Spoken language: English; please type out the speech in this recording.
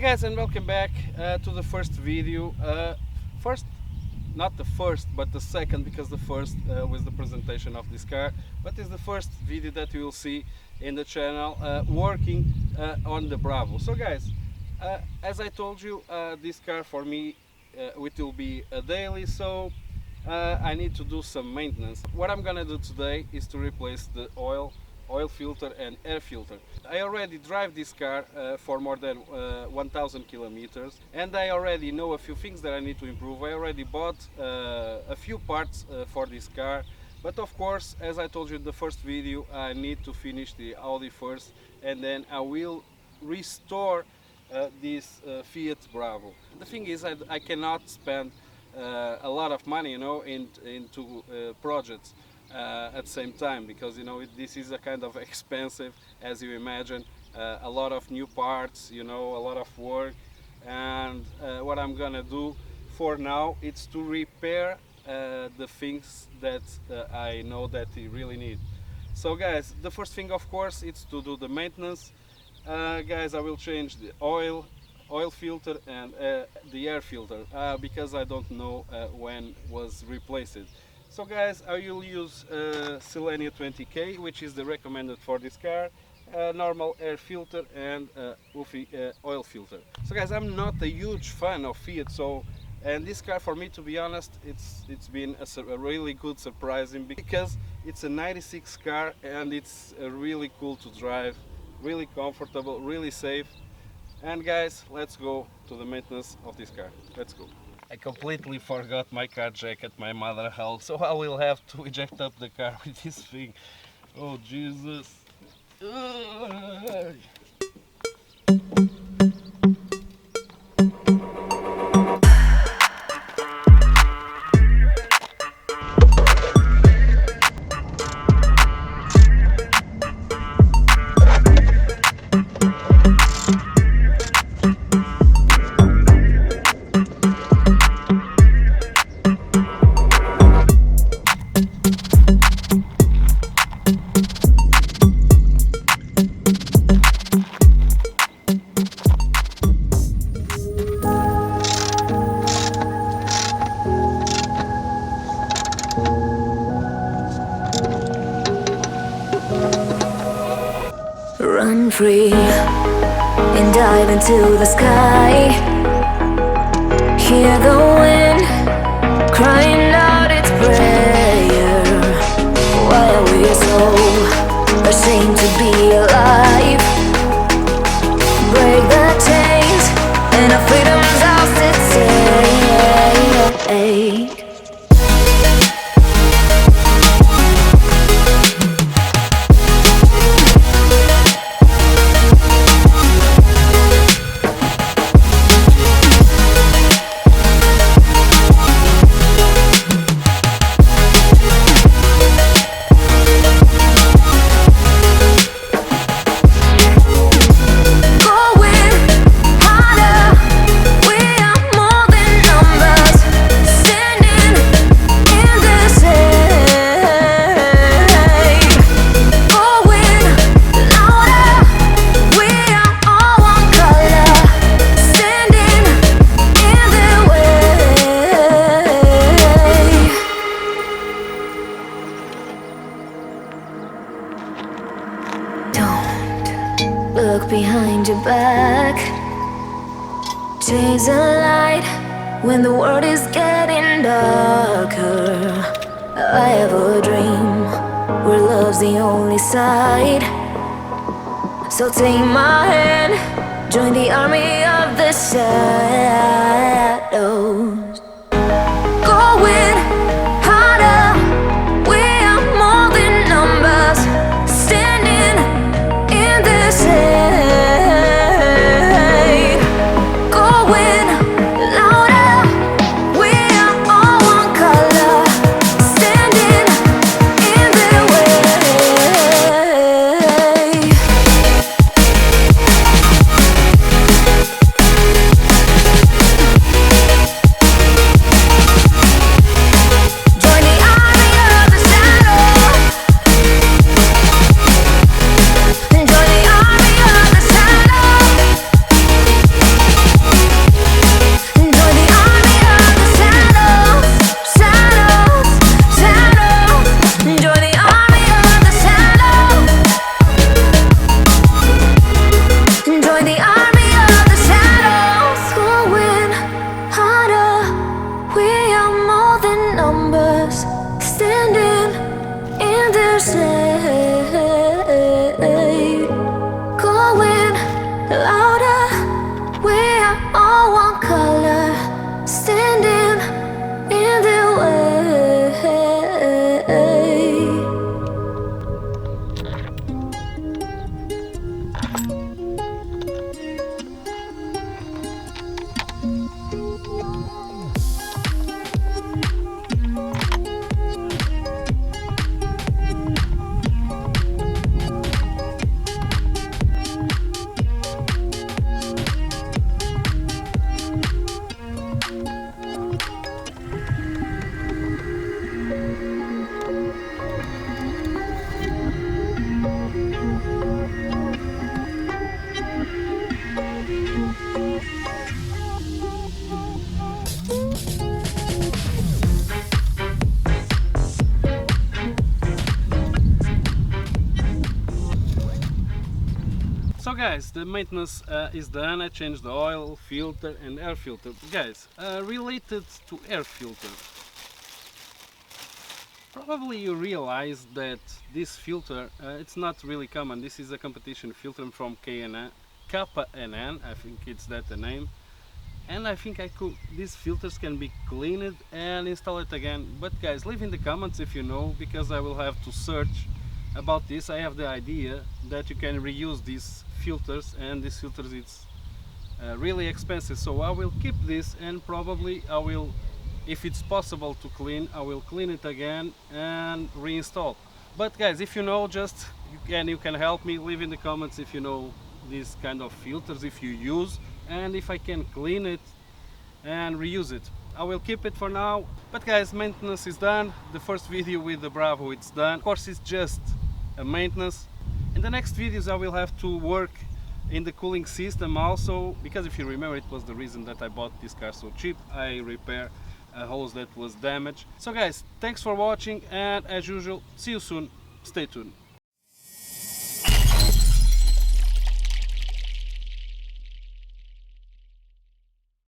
Guys, and welcome back to the first video. Not the first, but the second, because the first was the presentation of this car, but it's the first video that you will see in the channel working on the Bravo. So guys, as I told you, this car for me it will be a daily, so I need to do some maintenance. What I'm gonna do today is to replace the oil filter and air filter. I already drive this car for more than 1000 kilometers, and I already know a few things that I need to improve. I already bought a few parts for this car, but of course, as I told you in the first video, I need to finish the Audi first, and then I will restore this Fiat Bravo. The thing is, I cannot spend a lot of money, you know, into projects at the same time, because you know this is a kind of expensive, as you imagine, a lot of new parts, you know, a lot of work. And what I'm gonna do for now is to repair the things that I know that you really need. So guys, the first thing of course is to do the maintenance. Guys, I will change the oil filter and the air filter because I don't know when was replaced. So guys, I will use Selenia 20K, which is the recommended for this car, normal air filter and oil filter. So guys, I'm not a huge fan of Fiat, and this car, for me, to be honest, it's been a really good surprising, because it's a 96 car and it's really cool to drive, really comfortable, really safe. And guys, let's go to the maintenance of this car. Let's go. I completely forgot my car jack at my mother's house, so I will have to eject up the car with this thing. Oh Jesus! Run free and dive into the sky. Hear the wind crying out its prayer. Why are we so ashamed to be alive? Break the chains and our freedom's ours to take. Look behind your back. Chase a light when the world is getting darker. I have a dream where love's the only side. So take my hand, join the army of the shadows. Going harder, we are more than numbers. Standing in the shade, going louder. We are all one color, standing in the way. guys, the maintenance is done. I changed the oil, filter and air filter. Guys, related to air filter, probably you realize that this filter, it's not really common. This is a competition filter from KNN, I think it's that the name. And I think these filters can be cleaned and install it again. But guys, leave in the comments if you know, because I will have to search about this. I have the idea that you can reuse these filters, and these filters it's really expensive, so I will keep this, and probably I will, if it's possible to clean, I will clean it again and reinstall. But guys, if you know, just you can help me. Leave in the comments if you know these kind of filters, if you use, and if I can clean it and reuse it. I will keep it for now. But guys, maintenance is done. The first video with the Bravo, it's done. Of course, it's just a maintenance. In the next videos I will have to work in the cooling system also, because if you remember, it was the reason that I bought this car so cheap. I repair a hose that was damaged. So guys, thanks for watching, and as usual, see you soon. Stay tuned.